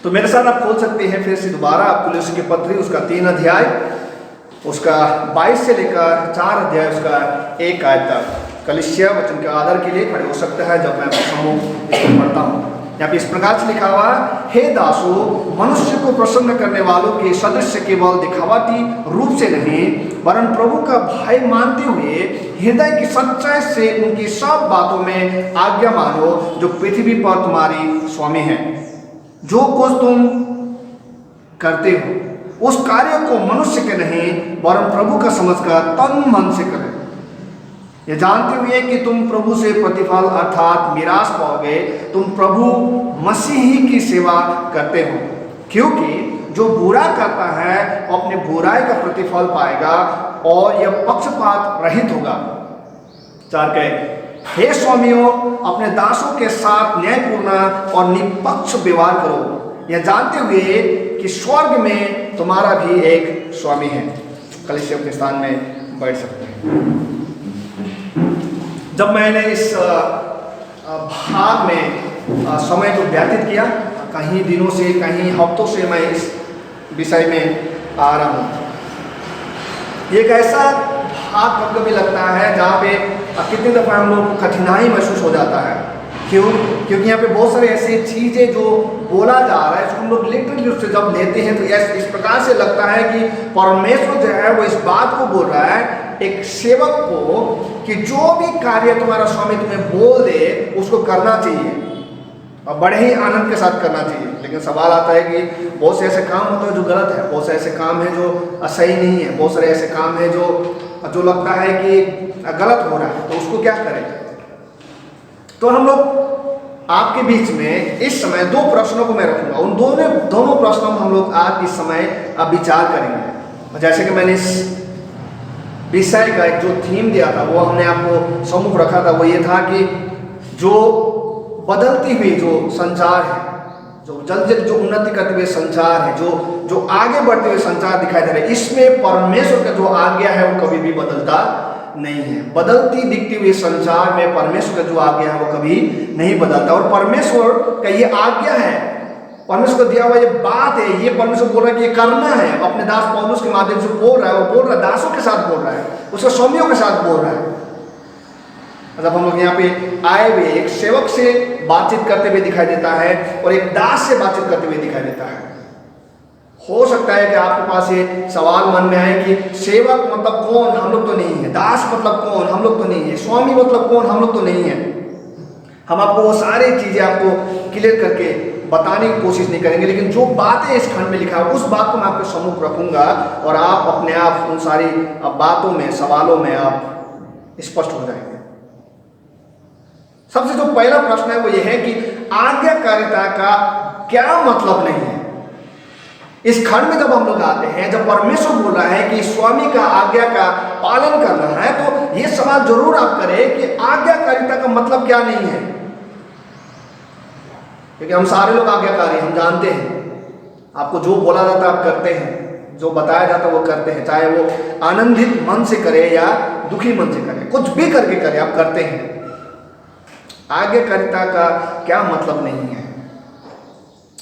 तो मेरे साथ आप खोल सकते हैं फिर से दोबारा आप कुलुस्सी की पत्री उसका 3 अध्याय उसका 22 से लेकर 4 अध्याय उसका 1 आयत तक। कलीसिया वचन के आदर के लिए खड़े हो सकता है जब मैं समूह इसको पढ़ता हूँ। यहाँ पे इस प्रकार से लिखा हुआ, हे दासो, मनुष्य को प्रसन्न करने वालों के सदृश केवल दिखावटी रूप से नहीं वरन प्रभु का भय मानते हुए हृदय की सच्चाई से उनकी सब बातों में आज्ञा मानो जो पृथ्वी पर तुम्हारी स्वामी है। जो कुछ तुम करते हो उस कार्य को मनुष्य के नहीं वरन प्रभु का समझकर तन मन से करें, ये जानते हुए कि तुम प्रभु से प्रतिफल अर्थात मिरास पाओगे। तुम प्रभु मसीह ही की सेवा करते हो, क्योंकि जो बुरा करता है अपने बुराई का प्रतिफल पाएगा और यह पक्षपात रहित होगा। 4 कहे, हे स्वामियों, अपने दासों के साथ न्यायपूर्ण और निष्पक्ष व्यवहार करो, यह जानते हुए कि स्वर्ग में तुम्हारा भी एक स्वामी है। कलीसिया के स्थान में बैठ सकते हैं। जब मैंने इस भाग में समय को व्यतीत किया, कहीं दिनों से कहीं हफ्तों से मैं इस विषय में आ रहा हूँ। ये एक ऐसा भाग कभी कभी लगता है जहाँ पे कितनी दफ़ा हम लोग को कठिनाई महसूस हो जाता है। क्यों? क्योंकि यहाँ पे बहुत सारी ऐसी चीज़ें जो बोला जा रहा है इसको हम लोग लिटरली रूप से जब लेते हैं तो इस प्रकार से लगता है कि परमेश्वर जो है वो इस बात को बोल रहा है एक सेवक को कि जो भी कार्य तुम्हारा स्वामी तुम्हें बोल दे उसको करना चाहिए और बड़े ही आनंद के साथ करना चाहिए। लेकिन सवाल आता है कि बहुत से ऐसे काम होते हैं जो गलत है, बहुत से ऐसे काम है जो सही नहीं है, बहुत सारे ऐसे काम है जो लगता है कि गलत हो रहा है, तो उसको क्या करें। तो हम लोग आपके बीच में इस समय 2 प्रश्नों को मैं रखूंगा। उन दोनों प्रश्नों में हम लोग आज इस समय विचार करेंगे। जैसे कि मैंने इस विषय का एक जो थीम दिया था वो हमने आपको सम्मुख रखा था, वो ये था कि जो बदलती हुई जो संचार है, जो जल्द जो उन्नति करते हुए संचार है, जो आगे बढ़ते हुए संचार दिखाई दे रहा है, इसमें परमेश्वर का जो आज्ञा है वो कभी भी बदलता नहीं है। बदलती दिखती हुई संचार में परमेश्वर का जो आज्ञा है वो कभी नहीं बदलता। और परमेश्वर का ये आज्ञा है, परमेश्वर को दिया हुआ ये बात है, ये परमेश्वर बोल रहा है कि ये करना है। अपने दास पौलुस के माध्यम से बोल रहा है, वो बोल रहा है दासों के साथ बोल रहा है, उसके स्वामियों के साथ बोल रहा है। जब हम लोग यहाँ पे आए हुए एक सेवक से बातचीत करते हुए दिखाई देता है और एक दास से बातचीत करते हुए दिखाई देता है। हो सकता है कि आपके पास ये सवाल मन में आए कि सेवक मतलब कौन? हम लोग तो नहीं है। दास मतलब कौन? हम लोग तो नहीं है। स्वामी मतलब कौन? हम लोग तो नहीं है। हम आपको वो सारी चीजें आपको क्लियर करके बताने की कोशिश नहीं करेंगे, लेकिन जो बातें इस खंड में लिखा है उस बात को मैं आपके सम्मुख रखूंगा और आप अपने आप उन सारी बातों में, सवालों में आप स्पष्ट हो जाएंगे। सबसे जो पहला प्रश्न है वो ये है कि आज्ञाकारिता का क्या मतलब नहीं है। इस खंड में जब हम लोग आते हैं, जब परमेश्वर बोल रहा है कि स्वामी का आज्ञा का पालन करना है, तो ये सवाल जरूर आप करें कि आज्ञाकारिता का मतलब क्या नहीं है। क्योंकि हम सारे लोग आज्ञाकारी, हम जानते हैं आपको जो बोला जाता है आप करते हैं, जो बताया जाता है वो करते हैं, चाहे वो आनंदित मन से करे या दुखी मन से करे, कुछ भी करके करे आप करते हैं। आज्ञाकारिता का क्या मतलब नहीं है।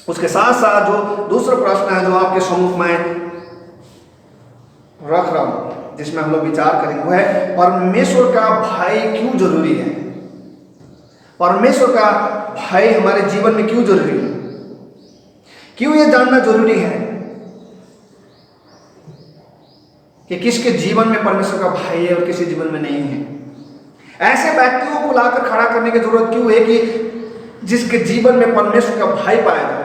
उसके साथ साथ जो दूसरा प्रश्न है जो आपके सम्मुख में रख रहा हूं, जिसमें हम लोग विचार करेंगे, वो है परमेश्वर का भय क्यों जरूरी है। परमेश्वर का भय हमारे जीवन में क्यों जरूरी है, क्यों ये जानना जरूरी है कि किसके जीवन में परमेश्वर का भय है और किसी जीवन में नहीं है। ऐसे व्यक्तियों को लाकर खड़ा करने की जरूरत क्यों है कि जिसके जीवन में परमेश्वर का भय पाया जाए।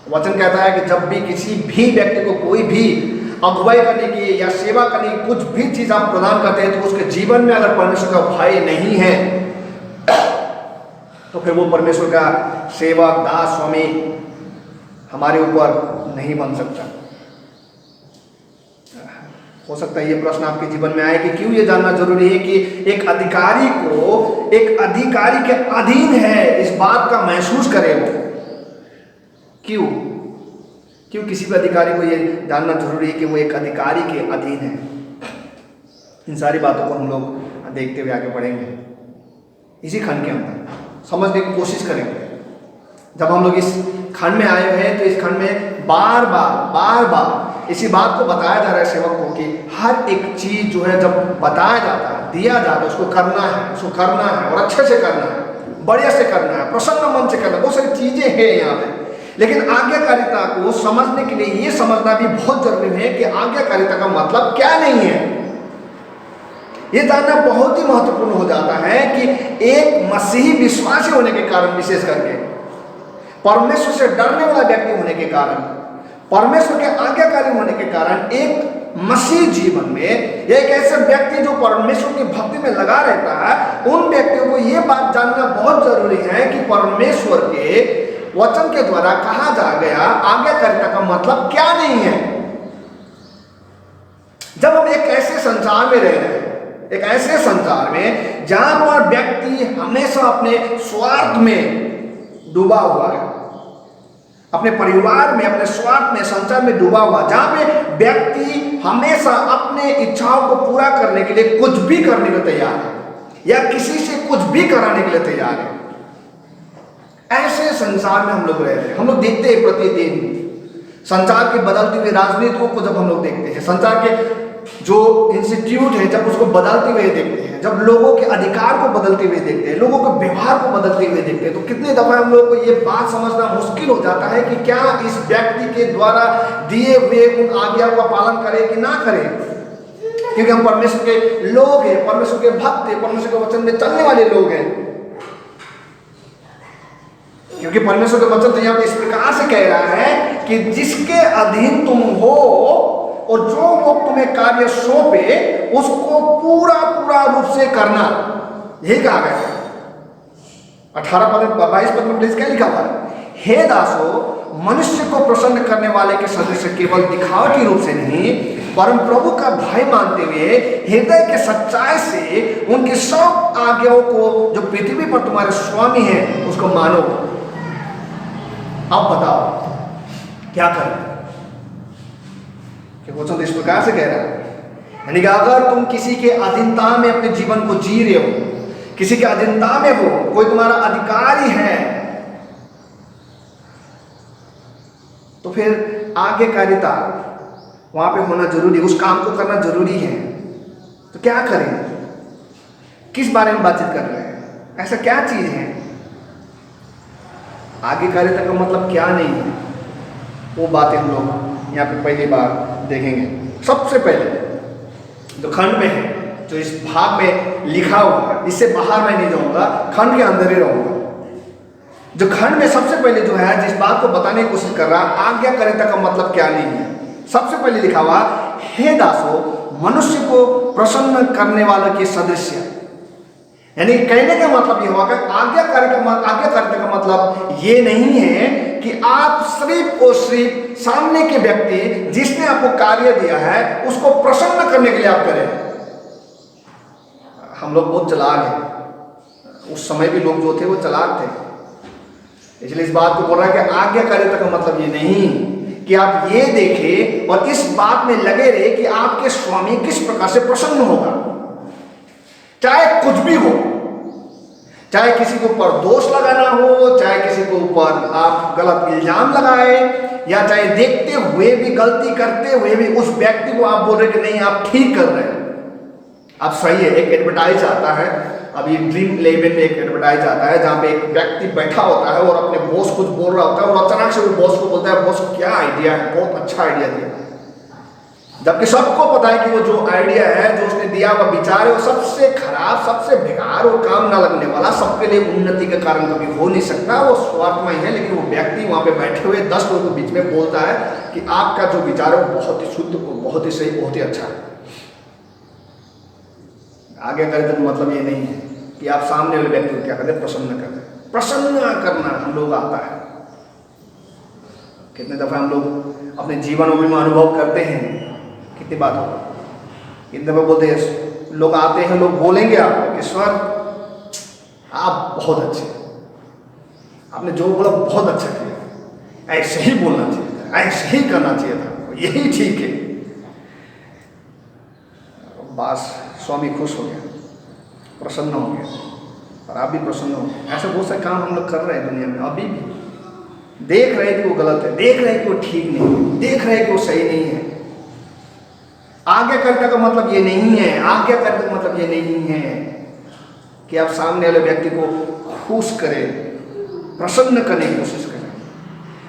वचन कहता है कि जब भी किसी भी व्यक्ति को कोई भी अगुवाई करने की या सेवा करने की कुछ भी चीज आप प्रदान करते हैं, तो उसके जीवन में अगर परमेश्वर का भय नहीं है तो फिर वो परमेश्वर का सेवक, दास, स्वामी हमारे ऊपर नहीं बन सकता। हो सकता है ये प्रश्न आपके जीवन में आए कि क्यों ये जानना जरूरी है कि एक अधिकारी को एक अधिकारी के अधीन है, इस बात का महसूस करे वो। क्यों किसी भी अधिकारी को ये जानना जरूरी है कि वो एक अधिकारी के अधीन है। इन सारी बातों को हम लोग देखते हुए आगे बढ़ेंगे, इसी खंड के अंदर समझने की कोशिश करेंगे। जब हम लोग इस खंड में आए हुए हैं तो इस खंड में बार बार इसी बात को बताया जा रहा है सेवक को कि हर एक चीज जो है जब बताया जाता है, दिया जाता है, उसको करना है और अच्छे से करना है, बढ़िया से करना है, प्रसन्न मन से करना है। बहुत सारी चीजें हैं यहाँ पे, लेकिन आज्ञाकारिता को समझने के लिए ये समझना भी बहुत जरूरी है कि आज्ञाकारिता का मतलब क्या नहीं है। ये जानना बहुत ही महत्वपूर्ण हो जाता है कि एक मसीही विश्वासी होने के कारण, विशेष करके परमेश्वर से डरने वाला व्यक्ति होने के कारण, परमेश्वर के आज्ञाकारी होने के कारण, एक मसीह जीवन में एक ऐसे व्यक्ति जो परमेश्वर की भक्ति में लगा रहता है, उन व्यक्तियों को यह बात जानना बहुत जरूरी है कि परमेश्वर के वचन के द्वारा कहा जा गया आज्ञाकारिता का मतलब क्या नहीं है। जब हम एक ऐसे संसार में रह रहे हैं, एक ऐसे संसार में जहां पर व्यक्ति हमेशा अपने स्वार्थ में डूबा हुआ है, अपने परिवार में, अपने स्वार्थ में, संसार में डूबा हुआ, जहां पे व्यक्ति हमेशा अपने इच्छाओं को पूरा करने के लिए कुछ भी करने को तैयार है या किसी से कुछ भी कराने के लिए तैयार है, ऐसे संसार में हम लोग रह रहे हैं। हम लोग देखते हैं प्रतिदिन संसार की बदलती हुई राजनीतियों को, जब हम लोग देखते हैं संसार के जो इंस्टीट्यूट है, जब उसको बदलते हुए देखते हैं, जब लोगों के अधिकार को बदलते हुए देखते हैं, लोगों के व्यवहार को बदलते हुए देखते हैं, तो कितने दफा हम लोगों को ये बात समझना मुश्किल हो जाता है कि क्या इस व्यक्ति के द्वारा दिए हुए उन आज्ञाओं का पालन करें कि ना करें, क्योंकि हम परमेश्वर के लोग हैं, परमेश्वर के भक्त हैं, परमेश्वर के वचन में चलने वाले लोग हैं। क्योंकि परमेश्वर का वचन तो यहाँ पे इस प्रकार से कह रहा है कि जिसके अधीन तुम हो और जो लोग तुम्हें कार्य सौंपे उसको पूरा रूप से करना, यही कहा गया है। 22 पद में प्लीज क्या लिखा हुआ है? हे दासो, मनुष्य को प्रसन्न करने वाले के सदस्य केवल दिखावटी रूप से नहीं, परम प्रभु का भय मानते हुए हृदय के सच्चाई से उनकी सब आज्ञाओं को जो पृथ्वी पर तुम्हारे स्वामी हैं उसको मानो। अब बताओ क्या करें? वचन इस प्रकार से कह रहा है, यानी कि अगर तुम किसी के अधीनता में अपने जीवन को जी रहे हो, किसी के अधीनता में हो, कोई तुम्हारा अधिकारी है, तो फिर आज्ञाकारिता वहां पे होना जरूरी, उस काम को करना जरूरी है। तो क्या करें? किस बारे में बातचीत कर रहे हैं? ऐसा क्या चीज है? आज्ञाकारिता का मतलब क्या नहीं है, वो बातें हम लोग यहाँ पे पहली बार देखेंगे। सबसे पहले जो खंड में है, जो इस भाग में लिखा हुआ है, इससे बाहर मैं नहीं जाऊंगा, खंड के अंदर ही रहूंगा। जो खंड में सबसे पहले जो है, जिस बात को बताने की कोशिश कर रहा है, आज्ञाकारिता का मतलब क्या नहीं है। सबसे पहले लिखा हुआ, हे दासो, मनुष्य को प्रसन्न करने वालों के सदस्य, यानी कहने का मतलब यह हुआ कि आज्ञाकारिता का मतलब ये नहीं है कि आप सिर्फ और सिर्फ सामने के व्यक्ति जिसने आपको कार्य दिया है उसको प्रसन्न करने के लिए आप करें। हम लोग बहुत चालाक हैं, उस समय भी लोग जो थे वो चालाक थे, इसलिए इस बात को बोल रहा है कि आज्ञाकारिता का मतलब ये नहीं कि आप ये देखें और इस बात में लगे रहे कि आपके स्वामी किस प्रकार से प्रसन्न होगा, चाहे कुछ भी हो, चाहे किसी के ऊपर दोष लगाना हो, चाहे किसी के ऊपर आप गलत इल्जाम लगाए, या चाहे देखते हुए भी, गलती करते हुए भी उस व्यक्ति को आप बोल रहे कि नहीं आप ठीक कर रहे हैं, आप सही है। एक एडवर्टाइज आता है, अभी ड्रीम 11 में एक एडवर्टाइज आता है जहाँ पे एक व्यक्ति बैठा होता है और अपने बॉस कुछ बोल रहा होता है और अचानक से वो बॉस को बोलता है, बॉस क्या आइडिया है, बहुत अच्छा आइडिया दिया, जबकि सबको पता है कि वो जो आइडिया है, जो उसने दिया हुआ विचार है, वो सबसे खराब, सबसे बेकार और काम ना लगने वाला, सबके लिए उन्नति का कारण कभी हो नहीं सकता, वो स्वार्थमय है। लेकिन वो व्यक्ति वहां पे बैठे हुए 10 लोगों के बीच में बोलता है कि आपका जो विचार है वो बहुत ही शुद्ध, बहुत ही सही, बहुत ही अच्छा है। आगे करते तो मतलब ये नहीं है कि आप सामने वाले व्यक्ति को क्या करते, प्रसन्न करते। प्रसन्न करना हम लोग आता है। कितने दफा हम लोग अपने जीवन में अनुभव करते हैं, कितनी बात होगा, कितने दफा बोलते हैं, लोग आते हैं, लोग बोलेंगे आपको कि सर आप बहुत अच्छे, आपने जो बोला बहुत अच्छा किया, ऐसे ही बोलना चाहिए था, ऐसे ही करना चाहिए था, यही ठीक है। बस स्वामी खुश हो गया, प्रसन्न हो गया, और आप भी प्रसन्न हो गए। ऐसे बहुत से काम हम लोग कर रहे हैं दुनिया में अभी भी। देख रहे हैं कि वो गलत है, देख रहे हैं कि वो ठीक नहीं है, देख रहे हैं कि वो सही नहीं है। आज्ञाकारिता का मतलब ये नहीं है, आज्ञाकारिता का मतलब ये नहीं है कि आप सामने वाले व्यक्ति को खुश करें, प्रसन्न करने की कोशिश करें,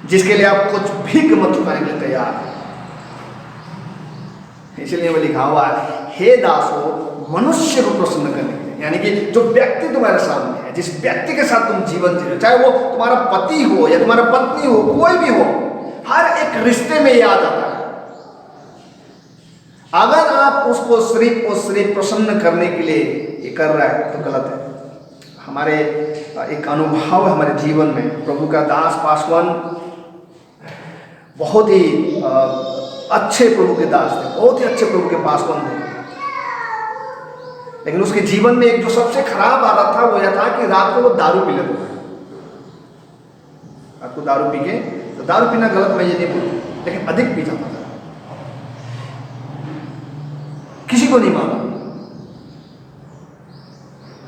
जिसके लिए आप कुछ भी कीमत चुकाने के लिए तैयार हैं। इसलिए वो लिखा हुआ है, हे दासो, मनुष्य को प्रसन्न करने के लिए, यानी कि जो व्यक्ति तुम्हारे सामने है, जिस व्यक्ति के साथ तुम जीवन जी रहे हो, चाहे वो तुम्हारा पति हो या तुम्हारा पत्नी हो, कोई भी हो, हर एक रिश्ते में ये आ जाता है। अगर आप उसको सिर्फ और सिर्फ प्रसन्न करने के लिए ये कर रहा है तो गलत है। हमारे एक अनुभव है हमारे जीवन में, प्रभु का दास पासवान बहुत ही अच्छे प्रभु के दास थे, बहुत ही अच्छे प्रभु के पासवान थे, लेकिन उसके जीवन में एक जो सबसे खराब आदत था वो यह था कि रात को वो दारू पी लेता था। रात को दारू पी के, तो दारू पीना गलत मैं ये नहीं बोलूं, लेकिन अधिक पी जाता था, किसी को नहीं मालूम।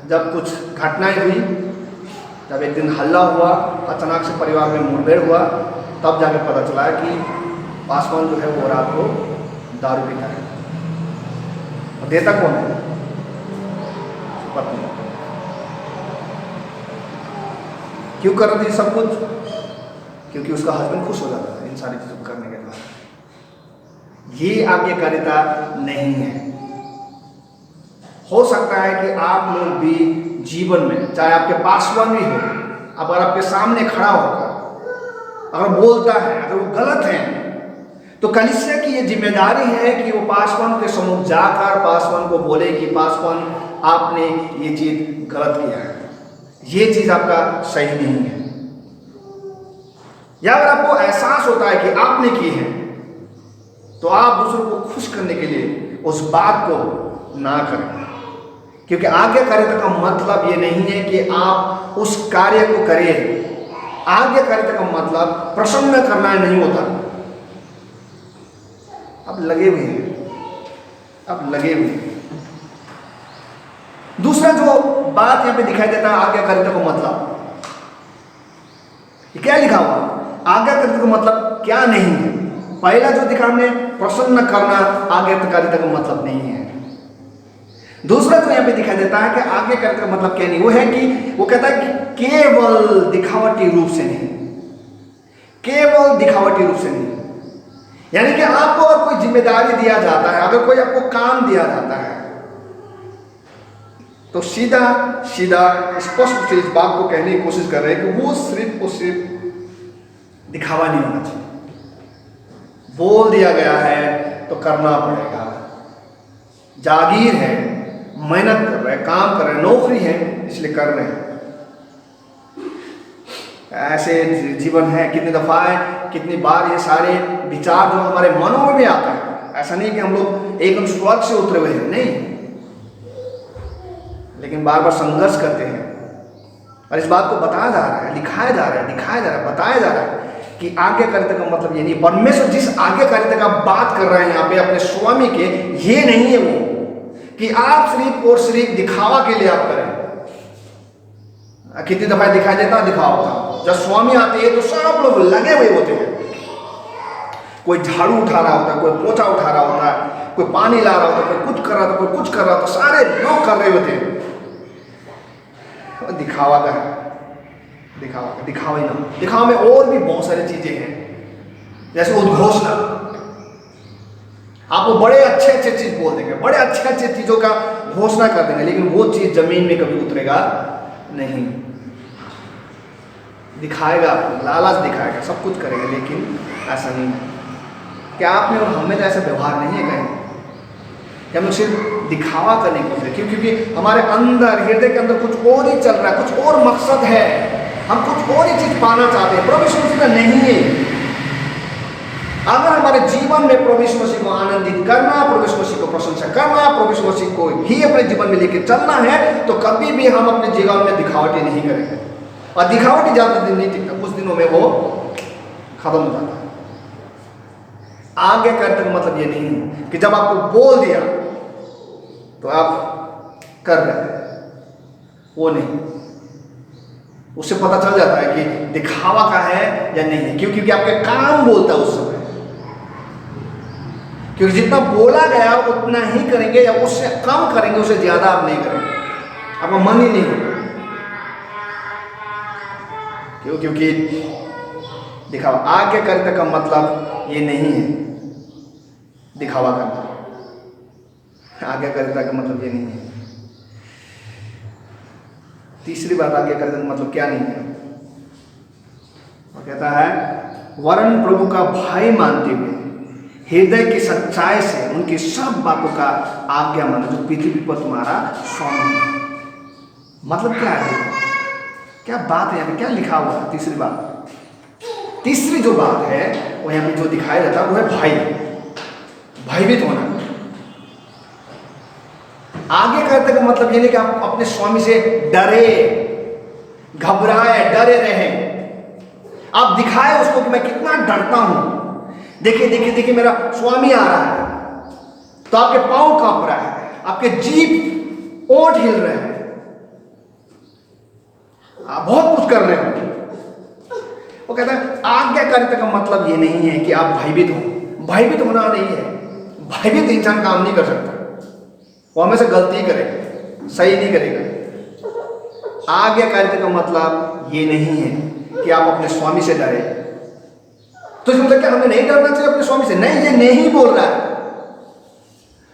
जब कुछ घटनाएं हुई, जब एक दिन हल्ला हुआ, अचानक से परिवार में मुठभेड़ हुआ, तब जाके पता चला कि पासवान जो है वो रात को दारू पीता है। और देता कौन है? पत्नी। क्यों कर रही थी सब कुछ? क्योंकि उसका हस्बैंड खुश हो जाता था इन सारी चीजों को करने के बाद। ये आज्ञाकारिता नहीं है। हो सकता है कि आप लोग भी जीवन में, चाहे आपके पासवान भी हो, अगर आपके सामने खड़ा होगा, अगर बोलता है, अगर वो गलत है, तो कलीसिया की ये जिम्मेदारी है कि वो पासवान के सम्मुख जाकर पासवान को बोले कि पासवान, आपने ये चीज गलत किया है, ये चीज आपका सही नहीं है। या अगर आपको एहसास होता है कि आपने की है, तो आप दूसरों को खुश करने के लिए उस बात को ना करें, क्योंकि आज्ञाकारिता का मतलब ये नहीं है कि आप उस कार्य को करें। आज्ञाकारिता का मतलब प्रसन्न करना नहीं होता। अब लगे हुए हैं, अब लगे हुए हैं। दूसरा जो बात यहां पे दिखाई देता है आज्ञाकारिता का मतलब, क्या लिखा हुआ? आज्ञाकारिता का मतलब क्या नहीं है? पहला जो दिखा हमने, प्रसन्न करना आज्ञाकारिता का मतलब नहीं है। दूसरा जो यहाँ पे दिखाई देता है कि आज्ञाकारिता का मतलब क्या नहीं, वो है कि वो कहता है कि केवल दिखावटी रूप से नहीं, केवल दिखावटी रूप से नहीं। यानी कि आपको अगर कोई जिम्मेदारी दिया जाता है, अगर कोई आपको काम दिया जाता है, तो सीधा सीधा स्पष्ट से इस बात को कहने की कोशिश कर रहे हैं कि वो सिर्फ और सिर्फ दिखावा नहीं होना चाहिए। बोल दिया गया है तो करना पड़ेगा। जागीर है, मेहनत कर रहे हैं, काम कर रहे हैं, नौकरी है, इसलिए कर रहे हैं। ऐसे जीवन है, कितनी दफा है, कितनी बार ये सारे विचार जो हमारे मनों में भी आता है। ऐसा नहीं कि हम लोग एकदम स्वर्ग से उतरे हुए हैं, नहीं, लेकिन बार बार संघर्ष करते हैं। और इस बात को बताया जा रहा है, लिखाया जा रहा है, दिखाया जा रहा है, बताया जा रहा है कि आज्ञाकारिता का मतलब ये नहीं। परमेश्वर जिस आज्ञाकारिता का बात कर रहे हैं यहाँ पे अपने स्वामी के, ये नहीं है वो कि आप सिर्फ और सिर्फ दिखावा के लिए आप करें। कितनी दफा दिखाई देता है दिखावा होता। जब स्वामी आते हैं तो सब लोग लगे हुए होते हैं। कोई झाड़ू उठा रहा होता है, कोई पोछा उठा रहा होता है, कोई पानी ला रहा होता है, कोई कुछ कर रहा था, कोई कुछ कर रहा था, सारे लोग कर रहे होते हैं। दिखावा का है, दिखावा ही ना। दिखावा में और भी बहुत सारी चीजें हैं, जैसे उद्घोषणा। आपको बड़े अच्छे अच्छे चीज बोल देंगे, बड़े अच्छे अच्छे चीजों का घोषणा कर देंगे, लेकिन वो चीज जमीन में कभी उतरेगा नहीं। दिखाएगा आपको, लालच दिखाएगा, सब कुछ करेगा, लेकिन ऐसा नहीं है। क्या आपने और हमें तो ऐसा व्यवहार नहीं है कहीं कि हम सिर्फ दिखावा करने की कोशिश, क्योंकि हमारे अंदर, हृदय के अंदर कुछ और ही चल रहा है, कुछ और मकसद है, हम कुछ और ही चीज पाना चाहते हैं। प्रभु यीशु मसीह का नहीं है। अगर हमारे जीवन में प्रभु यीशु मसीह को आनंदित करना, प्रभु यीशु मसीह को प्रशंसा करना, प्रभु यीशु मसीह को ही अपने जीवन में लेकर चलना है, तो कभी भी हम अपने जीवन में दिखावटी नहीं करेंगे। और दिखावटी ज्यादा दिन नहीं टिकता, कुछ दिनों में वो खत्म हो जाता है। आज्ञाकारिता का मतलब ये नहीं है कि जब आपको बोल दिया तो आप कर रहे हैं, वो नहीं। उससे पता चल जाता है कि दिखावा का है या नहीं है। क्योंकि आपके काम बोलता है उस समय, क्योंकि जितना बोला गया उतना ही करेंगे, या उससे कम करेंगे, उससे ज्यादा आप नहीं करेंगे, आपका मन ही नहीं होगा। क्योंकि दिखावा, आज्ञाकारिता का मतलब ये नहीं है दिखावा करना, आज्ञाकारिता का मतलब ये नहीं है। तीसरी बात, आज्ञाकारिता का मतलब क्या नहीं है, वो कहता है वरन प्रभु का भय मानते हुए हृदय की सच्चाई से उनकी सब बातों का आज्ञा मानो जो पृथ्वी पर तुम्हारा स्वामी है। मतलब क्या है, क्या बात है यहाँ पे, क्या लिखा हुआ है? तीसरी बात, तीसरी जो बात है वो यहाँ पे जो दिखाया जाता है वो है भय, भयभीत होना। आज्ञाकारिता का मतलब ये नहीं कि आप अपने स्वामी से डरे, घबराए, डरे रहे, आप दिखाए उसको कि मैं कितना डरता हूं, देखिए देखिए देखिए मेरा स्वामी आ रहा है, तो आपके पांव कांप रहा है, आपके जीभ ओंठ हिल रहे हैं, आप बहुत कुछ कर रहे हो। वो कहता है आज्ञाकारिता का मतलब ये नहीं है कि आप भयभीत हो, भयभीत होना नहीं है, भयभीत इंसान काम नहीं कर सकता, वो हमेशा गलती करेगा, सही नहीं करेगा। आज्ञाकारिता का मतलब ये नहीं है कि आप अपने स्वामी से डरे। तो इसका मतलब क्या हमें नहीं डरना चाहिए अपने स्वामी से? नहीं, ये नहीं बोल रहा है।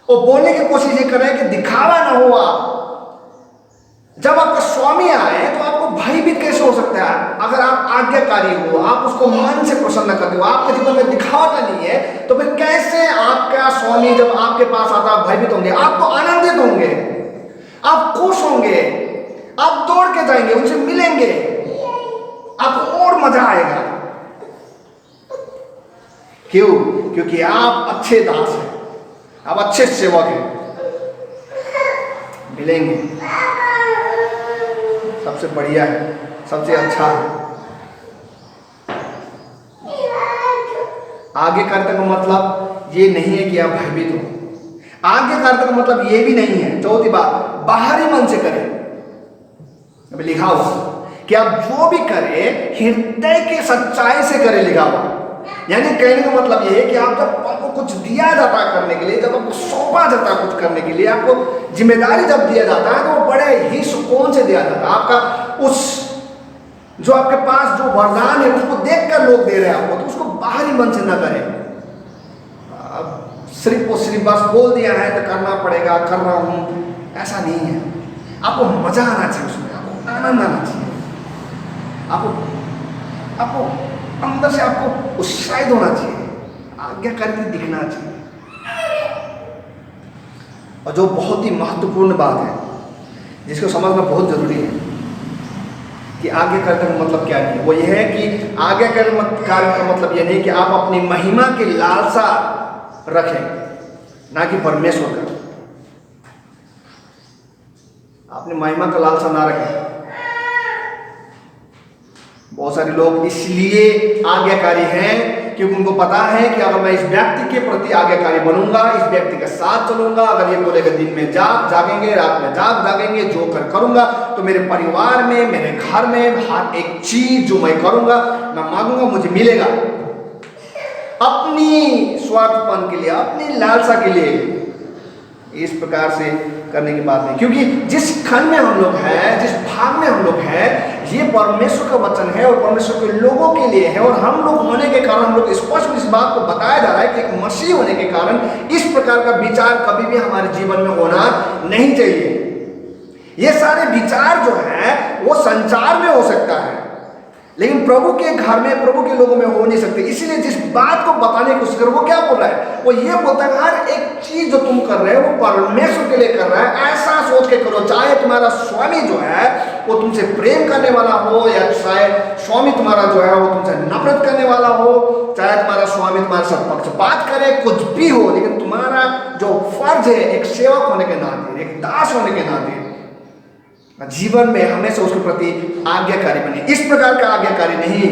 वो बोलने की कोशिश ये कर रहा है कि दिखावा ना हो। आप जब आपका स्वामी आए तो आपको भयभीत कैसे हो सकता है? अगर आप आज्ञाकारी हो, आप उसको मन से प्रसन्न करते हो, आपके जीवन में दिखावटा नहीं है, तो फिर कैसे आपका स्वामी जब आपके पास आता है भयभीत होंगे? आप तो आनंदित होंगे, आप खुश होंगे, आप दौड़ के जाएंगे, उनसे मिलेंगे, आपको और मजा आएगा। क्यों? क्योंकि आप अच्छे दास हैं, आप अच्छे सेवक हैं, मिलेंगे, सबसे बढ़िया है, सबसे अच्छा है। आज्ञाकारिता का मतलब ये नहीं है कि आप भयभीत हो। आज्ञाकारिता का मतलब ये भी नहीं है, चौथी बात, बाहरी मन से करें। अभी लिखा हुआ कि आप जो भी करें हृदय की सच्चाई से करें, लिखा हुआ। यानी कहने का मतलब ये है कि आप जब आपको कुछ दिया जाता है करने के लिए, जब आपको सौंपा जाता है कुछ करने के लिए, आपको जिम्मेदारी जब दिया जाता है, तो वो बड़े ही सुकून से दिया जाता है। आपका उस जो आपके पास जो वरदान है उसको देखकर लोग दे रहे हैं आपको, तो उसको बाहरी मन से ना करें। सिर्फ बस बोल दिया है तो करना पड़ेगा, कर रहा हूं, ऐसा नहीं है। आपको मजा आना चाहिए उसमें, आपको आनंद आना चाहिए, आपको अंदर से आपको उत्साहित होना चाहिए, आज्ञाकारिता दिखना चाहिए। और जो बहुत ही महत्वपूर्ण बात है जिसको समझना बहुत जरूरी है कि आज्ञाकारिता का मतलब क्या है, वो यह है कि आज्ञाकारिता का मतलब यह नहीं कि आप अपनी महिमा की लालसा रखें, ना कि परमेश्वर का। अपनी महिमा का लालसा ना रखें। बहुत सारे लोग इसलिए आज्ञाकारी हैं क्योंकि उनको पता है कि अगर मैं इस व्यक्ति के प्रति आज्ञाकारी बनूंगा, इस व्यक्ति के साथ चलूंगा, अगर ये बोलेगा दिन में जागेंगे, रात में जागेंगे, जो करूंगा, तो मेरे परिवार में, मेरे घर में हर एक चीज जो मैं करूंगा, मैं मांगूंगा, मुझे मिलेगा। अपनी स्वार्थपन के लिए, अपनी लालसा के लिए इस प्रकार से करने की बात नहीं। क्योंकि जिस खंड में हम लोग हैं, जिस भाग में हम लोग हैं, ये परमेश्वर का वचन है और परमेश्वर के लोगों के लिए है। और हम लोग होने के कारण, हम लोग स्पष्ट इस बात को बताया जा रहा है कि एक मसीह होने के कारण इस प्रकार का विचार कभी भी हमारे जीवन में होना नहीं चाहिए। ये सारे विचार जो है वो संचार में हो सकता है, लेकिन प्रभु के घर में, प्रभु के लोगों में हो नहीं सकते। इसीलिए जिस बात को बताने की कोशिश करो, वो क्या बोल रहा है? वो ये बोलता है हर एक चीज जो तुम कर रहे हो वो परमेश्वर के लिए कर रहा है, ऐसा सोच के करो। चाहे तुम्हारा स्वामी जो है वो तुमसे प्रेम करने वाला हो, या चाहे स्वामी तुम्हारा जो है वो तुमसे नफरत करने वाला हो, चाहे तुम्हारा स्वामी तुम्हारे साथ पक्षपात करे, कुछ भी हो, लेकिन तुम्हारा जो फर्ज है एक सेवक होने के नाते, एक दास होने के नाते, जीवन में हमेशा उसके प्रति आज्ञाकारी बने। इस प्रकार का आज्ञाकारी नहीं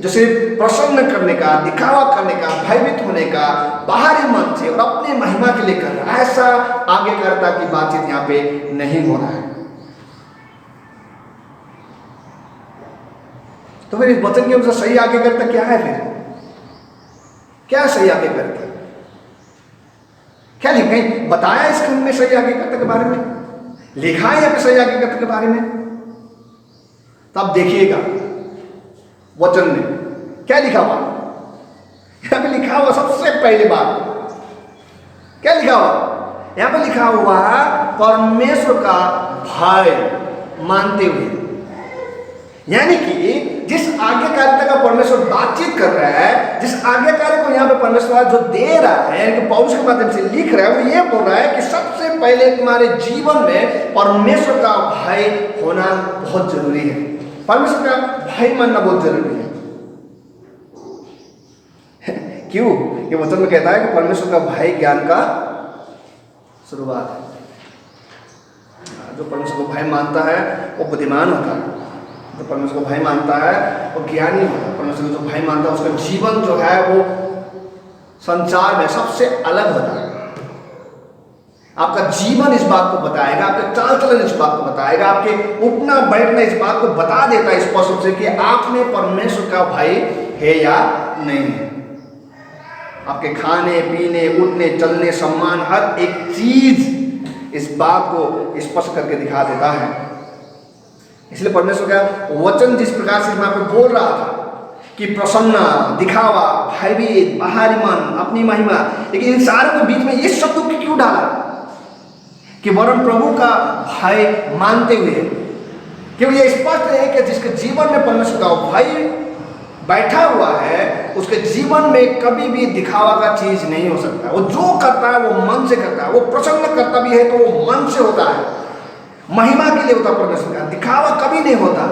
जो सिर्फ प्रसन्न करने का, दिखावा करने का, भयभीत होने का, बाहरी मन से और अपने महिमा के लिए कर रहा है। ऐसा आज्ञाकारिता की बातचीत यहाँ पे नहीं हो रहा है। तो फिर इस वचन के अनुसार सही आज्ञाकारिता क्या है? फिर क्या सही आज्ञाकारिता? क्या लिखा बताया इस खंड में सही आज्ञाकारिता के बारे में? लिखा है यहाँ पे सही आज्ञाकारिता के बारे में? तो आप देखिएगा वचन में क्या लिखा हुआ। यहाँ पे लिखा हुआ सबसे पहली बात क्या लिखा हुआ? यहाँ पे लिखा हुआ परमेश्वर का भय मानते हुए। यानी कि जिस आज्ञाकारिता का परमेश्वर बातचीत कर रहा है, जिस आज्ञाकारिता को यहाँ पे परमेश्वर जो दे रहा है, कि पौलुस के माध्यम से लिख रहा है, वो ये बोल रहा है कि सबसे पहले तुम्हारे जीवन में परमेश्वर का भय होना बहुत जरूरी है। परमेश्वर का भय मानना बहुत जरूरी है। क्यों? ये वचन में कहता है कि परमेश्वर का भय ज्ञान का शुरुआत है। जो परमेश्वर को भय मानता है वो बुद्धिमान होता है। जो परमेश्वर को भय मानता है वो ज्ञानी होता है। परमेश्वर को जो भय मानता है उसका जीवन जो है वो संसार में सबसे अलग होता है। आपका जीवन इस बात को बताएगा, आपका चाल चलन इस बात को बताएगा, आपके उठना बैठना इस बात को बता देता है स्पष्ट रूप से कि आप में परमेश्वर का भय है या नहीं है। आपके खाने पीने उठने चलने सम्मान हर एक चीज इस बात को स्पष्ट करके दिखा देता है। इसलिए परमेश्वर का वचन जिस प्रकार से वहां पे बोल रहा था कि प्रसन्न, दिखावा, भयभीत, बाहरी मन, अपनी महिमा, लेकिन इन सारों के बीच में ये शब्द क्यों डाला कि वरन प्रभु का भय मानते हुए? क्योंकि ये स्पष्ट है कि जिसके जीवन में परमेश्वर का भय बैठा हुआ है उसके जीवन में कभी भी दिखावा का चीज नहीं हो सकता। वो जो करता है वो मन से करता है। वो प्रसन्न करता भी है तो वो मन से होता है, महिमा के लिए होता है परमेश्वर का। दिखावा कभी नहीं होता।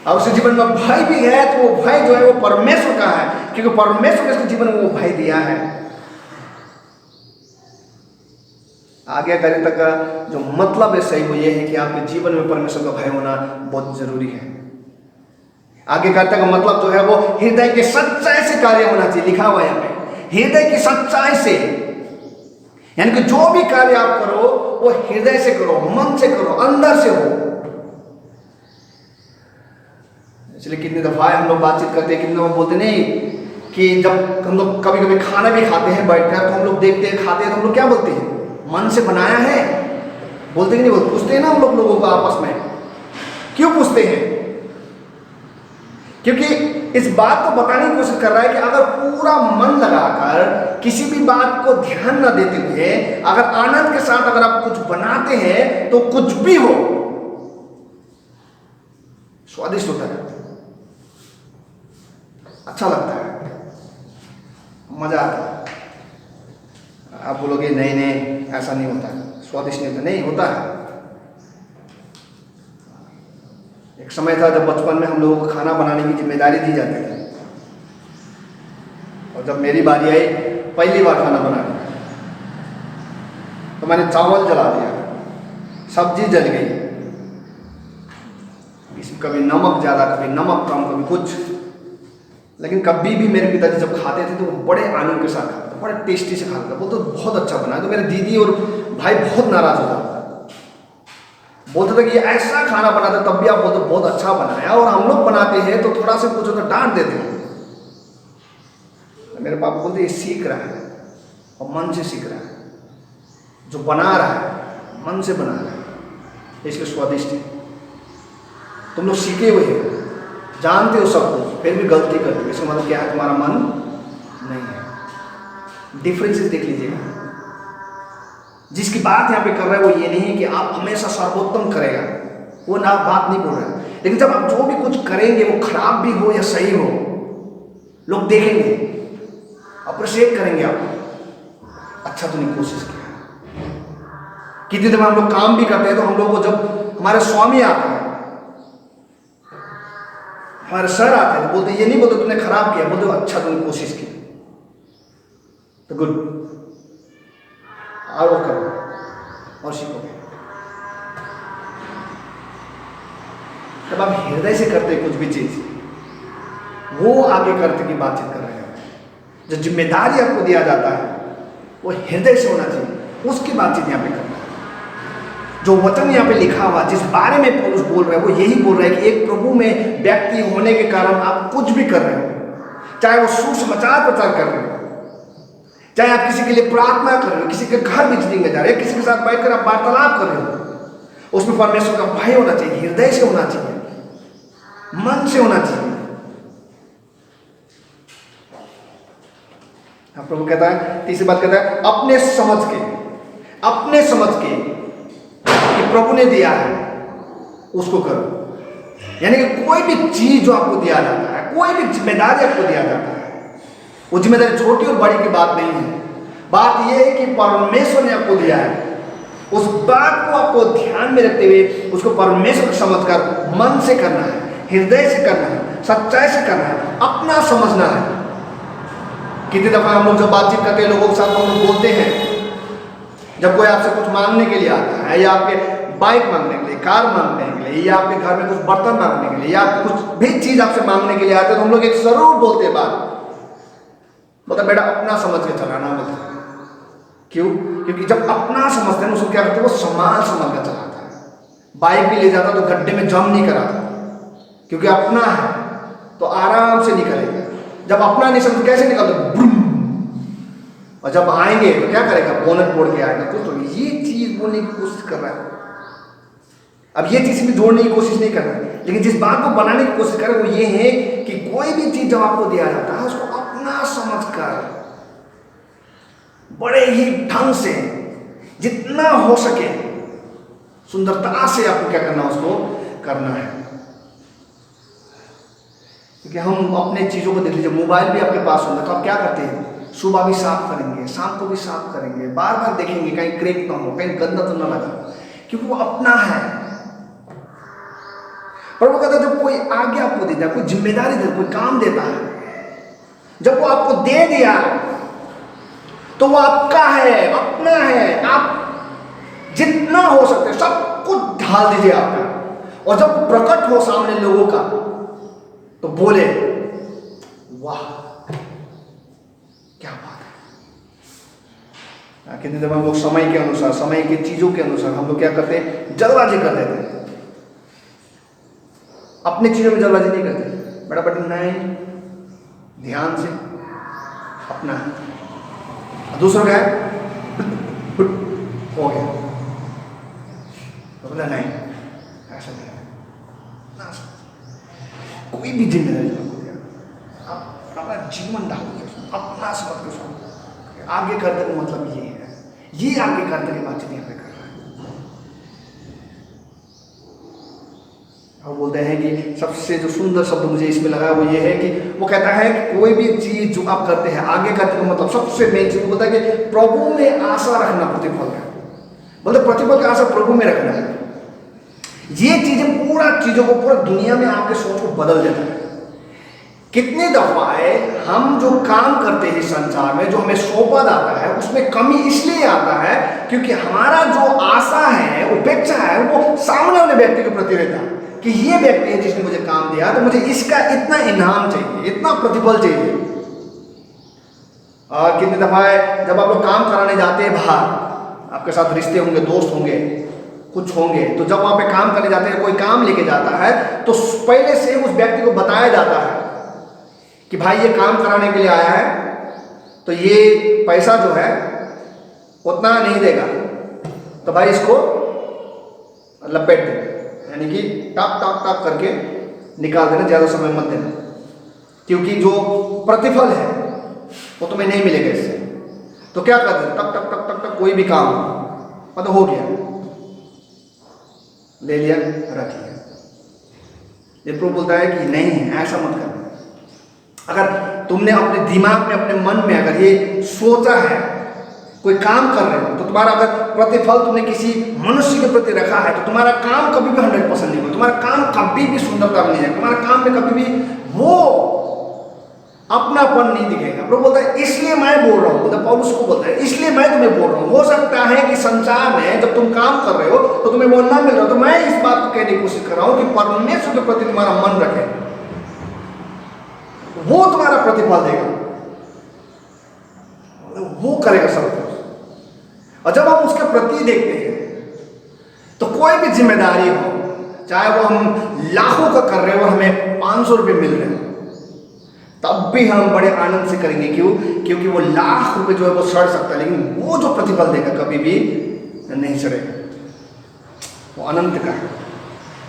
और उसके जीवन में भय भी है तो वो भय जो है वो परमेश्वर का है, क्योंकि परमेश्वर ने उसके जीवन में वो भय दिया है। आज्ञाकारिता का जो मतलब है सही वो ये है कि आपके जीवन में परमेश्वर का भय होना बहुत जरूरी है। आज्ञाकारिता का मतलब जो है वो हृदय के सच्चाई से कार्य होना चाहिए। लिखा हुआ है यहाँ पे हृदय की सच्चाई से, यानी कि जो भी कार्य आप करो वो हृदय से करो, मन से करो, अंदर से हो। इसलिए कितनी दफा हम लोग बातचीत करते हैं, कितने दफा बोलते नहीं कि जब हम लोग कभी कभी खाना भी खाते हैं बैठकर, तो हम लोग देखते हैं खाते हैं तो हम लोग क्या बोलते हैं? मन से बनाया है बोलते कि नहीं बोलते? पूछते हैं ना हम लोग लोगों को आपस में। क्यों पूछते हैं? क्योंकि इस बात को बताने की कोशिश कर रहा है कि अगर पूरा मन लगाकर किसी भी बात को ध्यान न देते हुए अगर आनंद के साथ अगर आप कुछ बनाते हैं तो कुछ भी हो स्वादिष्ट होता है, अच्छा लगता है, मजा आता है। आप बोलोगे नहीं नहीं ऐसा नहीं होता है, स्वादिष्ट नहीं होता। नहीं होता है। एक समय था जब बचपन में हम लोगों को खाना बनाने की जिम्मेदारी दी जाती थी, और जब मेरी बारी आई पहली बार खाना बनाने, तो मैंने चावल जला दिया, सब्जी जल गई, इसमें कभी नमक ज़्यादा कभी नमक कम कभी कुछ। लेकिन कभी भी मेरे पिताजी जब खाते थे तो वो बड़े आनंद के साथ खाते थे, बड़े टेस्टी से खाते थे। बोलते बहुत अच्छा बना है। तो मेरे दीदी और भाई बहुत नाराज होता था, बोलते थे कि ऐसा खाना बनाते तब भी आप बोलते बहुत अच्छा बनाया, और हम लोग बनाते हैं तो थोड़ा सा कुछ तो डांट देते हैं। मेरे पापा बोलते ये सीख रहा है और मन से सीख रहा है, जो बना रहा है मन से बना रहा है, इसलिए स्वादिष्ट है। तुम लोग सीखे हुए हो, जानते हो सब कुछ, फिर भी गलती करते हो, इसका मतलब क्या है? तुम्हारा मन नहीं है। डिफरेंसेस देख लीजिएगा। जिसकी बात यहाँ पे कर रहा है वो ये नहीं है कि आप हमेशा सर्वोत्तम करेगा, वो ना बात नहीं बोल रहा है। लेकिन जब आप जो भी कुछ करेंगे वो खराब भी हो या सही हो, लोग देखेंगे, अप्रिशिएट करेंगे आपको। अच्छा तुमने कोशिश किया। कितनी दफा हम लोग काम भी करते हैं तो हम लोग को जब हमारे स्वामी आते हैं, हमारे सर आते हैं, तो बोलते ये नहीं बोलते तुमने खराब किया, बोलते अच्छा तुमने कोशिश की, तो गुड, और करो और सीखोगे। जब आप हृदय से करते कुछ भी चीज, वो आगे करते की बातचीत कर रहे हैं। जो जिम्मेदारी आपको दिया जाता है वो हृदय से होना चाहिए, उसकी बातचीत यहाँ पे करना है। जो वचन यहाँ पे लिखा हुआ, जिस बारे में पौलुस बोल रहा है, वो यही बोल रहा है कि एक प्रभु में व्यक्ति होने के कारण आप कुछ भी कर रहे हो, चाहे वो सुसमाचार प्रचार कर रहे हो, चाहे आप किसी के लिए प्रार्थना कर रहे हो, किसी के घर विजिटिंग में जा रहे हो, किसी के साथ बैठकर आप वार्तालाप कर रहे हो, उसमें परमेश्वर का भय होना चाहिए, हृदय से होना चाहिए, मन से होना चाहिए। प्रभु कहता है, तीसरी बात कहता है, अपने समझ के कि प्रभु ने दिया है उसको करो। यानी कि कोई भी चीज जो आपको दिया जाता है, कोई भी जिम्मेदारी आपको दिया जाता है, वो जिम्मेदारी छोटी और बड़ी की बात नहीं है। बात यह है कि परमेश्वर ने आपको दिया है, उस बात को आपको ध्यान में रखते हुए उसको परमेश्वर को समझकर मन से करना है, हृदय से करना है, सच्चाई से करना है, अपना समझना है। कितनी दफा हम लोग जब बातचीत करते हैं लोगों के साथ, हम लोग बोलते हैं, जब कोई आपसे कुछ मांगने के लिए आता है, या आपके बाइक मांगने के लिए, कार मांगने के लिए, या आपके घर में कुछ बर्तन मांगने के लिए, या कुछ भी चीज आपसे मांगने के लिए आते हैं, तो हम लोग एक जरूर बोलते हैं बात, मतलब बेटा अपना समझ के चलाना बोलते हैं। क्यों? क्योंकि जब अपना समझते हैं उसको क्या करते हैं, वो संभाल कर चलाता है। बाइक भी ले जाता तो गड्ढे में जम नहीं कराता, क्योंकि अपना है तो आराम से निकलेगा। जब अपना नहीं समझ कैसे निकलता, और जब आएंगे तो क्या करेगा, बोनट तोड़ के आएगा। तो ये चीज बोलने की कोशिश कर रहा है, अब ये चीज भी जोड़ने की कोशिश नहीं कर रहा है, लेकिन जिस बात को बनाने की कोशिश कर रहा है वो ये है कि कोई भी चीज जब आपको दिया जाता है उसको अपना समझकर बड़े ही ढंग से, जितना हो सके सुंदरता से आपको क्या करना, उसको करना है। क्योंकि हम अपने चीजों को देख लीजिए, मोबाइल भी आपके पास होगा तो आप क्या करते हैं, सुबह भी साफ करेंगे, शाम को भी साफ करेंगे, बार बार देखेंगे कहीं क्रैक ना हो, कहीं गंदा तो ना लगा, क्योंकि वो अपना है। प्रभु कहता है जब कोई आज्ञा आपको देता है, कोई जिम्मेदारी देता है, कोई काम देता है, जब वो आपको दे दिया तो वो आपका है, अपना है। आप जितना हो सकते सब कुछ ढाल दीजिए आपका, और जब वो प्रकट हो सामने लोगों का तो बोले वाह क्या बात है। कितने दफा हम लोग समय के अनुसार, समय की चीजों के अनुसार हम लोग क्या करते हैं, जल्दबाजी कर देते हैं। अपनी चीजों में जल्दबाजी नहीं करते, बड़ा बटन नहीं, ध्यान से अपना। दूसरा क्या है, हो गया तो बोला नहीं, ऐसा नहीं ना। कोई भी जिम्मेदारी आप अपना जीवन डाल दीजिए, अपना समझ के उसको आगे करने का मतलब ये है, ये आगे करने की बातचीत यहाँ पे कर रहा है। और बोलते हैं कि सबसे जो सुंदर शब्द मुझे इसमें लगा वो ये है कि वो कहता है कि कोई भी चीज जो आप करते हैं आगे करने का मतलब सबसे मेन चीज बोलता है कि प्रभु में आशा रखना, प्रतिफल का बोलते प्रतिफल का आशा प्रभु में रखना है। ये चीजें पूरा चीजों को, पूरा दुनिया में आपके सोच को बदल देता है। कितने दफाए हम जो काम करते हैं संसार में, जो हमें सौंपा जाता है, उसमें कमी इसलिए आता है क्योंकि हमारा जो आशा है, अपेक्षा है, वो सामने वाले व्यक्ति के प्रति रहता है कि ये व्यक्ति है जिसने मुझे काम दिया तो मुझे इसका इतना इनाम चाहिए, इतना प्रतिफल चाहिए। और कितने दफाए जब आप लोग काम कराने जाते हैं बाहर, आपके साथ रिश्ते होंगे, दोस्त होंगे, कुछ होंगे, तो जब वहां पे काम करने जाते हैं, कोई काम लेके जाता है तो पहले से उस व्यक्ति को बताया जाता है कि भाई ये काम कराने के लिए आया है तो ये पैसा जो है उतना नहीं देगा, तो भाई इसको लपेट दे, यानी कि टाप टाप टाप करके निकाल देना, ज्यादा समय मत देना, क्योंकि जो प्रतिफल है वो तुम्हें नहीं मिलेगा इससे। तो क्या कर दे, टक टक टक टक टक, कोई भी काम मतलब हो गया, ले लिया, रख लिया। ये प्रभु बोलता है कि नहीं, ऐसा मत करना। अगर तुमने अपने दिमाग में, अपने मन में अगर ये सोचा है, कोई काम कर रहे हो, तो तुम्हारा अगर प्रतिफल तुमने किसी मनुष्य के प्रति रखा है तो तुम्हारा काम कभी भी 100% नहीं होगा, तुम्हारा काम कभी भी सुंदरता नहीं है, तुम्हारा काम में कभी भी वो अपनापन नहीं दिखेगा। प्रभु बोलता है इसलिए मैं बोल रहा हूँ, बोलता पौलुस को बोलता है इसलिए मैं तुम्हें बोल रहा हूँ। हो सकता है कि संसार में जब तुम काम कर रहे हो तो तुम्हें वो ना मिल रहा हो, तो मैं इस बात को कहने की कोशिश कर रहा हूँ कि परमेश्वर के प्रति तुम्हारा मन रखे, वो तुम्हारा प्रतिफल देगा, वो करेगा सब कुछ। और जब हम उसके प्रति देखते हैं तो कोई भी जिम्मेदारी हो, चाहे वो हम लाखों का कर रहे हो, हमें 500 रुपये मिल रहे हैं, तब भी हम बड़े आनंद से करेंगे। क्यों? क्योंकि वो लाख रुपए जो है वो सड़ सकता है, लेकिन वो जो प्रतिफल देगा कभी भी नहीं सड़ेगा, वो अनंत का है।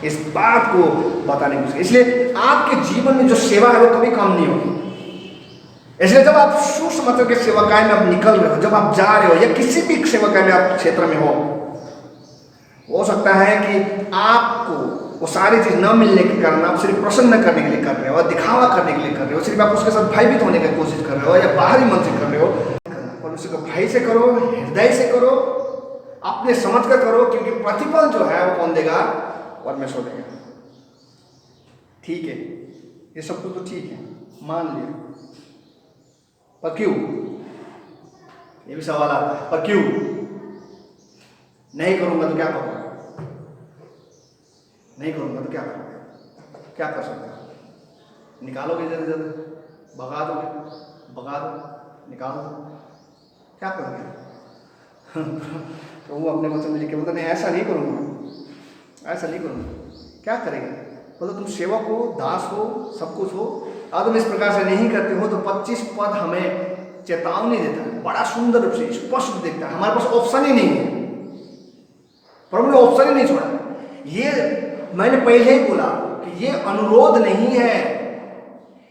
इस बात को बताने की, इसलिए आपके जीवन में जो सेवा है वो कभी कम नहीं होगी। इसलिए जब आप सुसमाचार के सेवाकाय में आप निकल रहे हो, जब आप जा रहे हो, या किसी भी सेवाकाय में आप क्षेत्र में हो सकता है कि आपको वो सारी चीज न मिलने के कारण आप सिर्फ प्रसन्न करने के लिए कर रहे हो, दिखावा करने के लिए कर रहे हो, सिर्फ आप उसके साथ भयभीत होने की कोशिश कर रहे हो, या बाहरी मन से कर रहे हो। और उसको भय से करो, हृदय से करो, अपने समझ कर करो, क्योंकि प्रतिफल जो है वो कौन देगा? परमेश्वर देगा। ठीक है, ये सब कुछ तो ठीक है, मान लिया, पर क्यों? ये भी सवाल आता है, पर क्यों? नहीं करूंगा तो क्या करूंगा? नहीं करूंगा तो क्या करूंगा? क्या कर सकते हो? निकालोगे जल्दी जल्दी, भगा दो, निकाल दो, क्या करोगे? तो वो अपने वचन में लिखे बोलता नहीं, ऐसा नहीं करूंगा, ऐसा नहीं करूंगा। क्या करेगा? बोलो तुम सेवक हो, दास हो, सब कुछ हो, और तुम इस प्रकार से नहीं करते हो। तो 25 पद हमें चेतावनी देता है, बड़ा सुंदर रूप से स्पष्ट देखता है। हमारे पास ऑप्शन ही नहीं है, प्रभु ने ऑप्शन ही नहीं छोड़ा। ये मैंने पहले ही बोला कि ये अनुरोध नहीं है,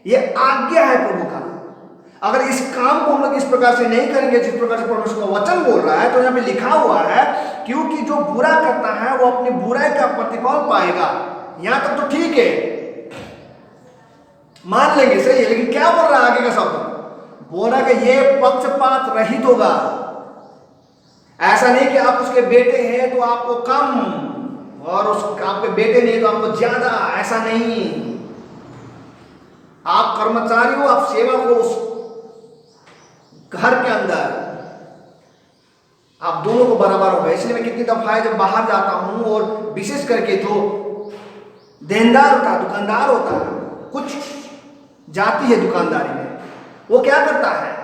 ये आज्ञा है प्रभु का। अगर इस काम को हम लोग इस प्रकार से नहीं करेंगे जिस प्रकार से परमेश्वर का वचन बोल रहा है, तो यहाँ पे लिखा हुआ है, क्योंकि जो बुरा करता है वो अपनी बुराई का प्रतिफल पाएगा। यहां तक तो ठीक है, मान लेंगे, सही है, लेकिन क्या बोल रहा है आगे का शब्द? बोल रहा है कि ये पक्षपात रहित होगा। ऐसा नहीं कि आप उसके बेटे हैं तो आपको कम, और आपके बेटे नहीं तो आपको ज्यादा, ऐसा नहीं। आप कर्मचारी हो, आप सेवक हो, उस घर के अंदर आप दोनों को बराबर हो गए। इसलिए मैं कितनी दफा है जब बाहर जाता हूं, और विशेष करके जो देनदार होता है, दुकानदार होता है, कुछ जाती है दुकानदारी में, वो क्या करता है,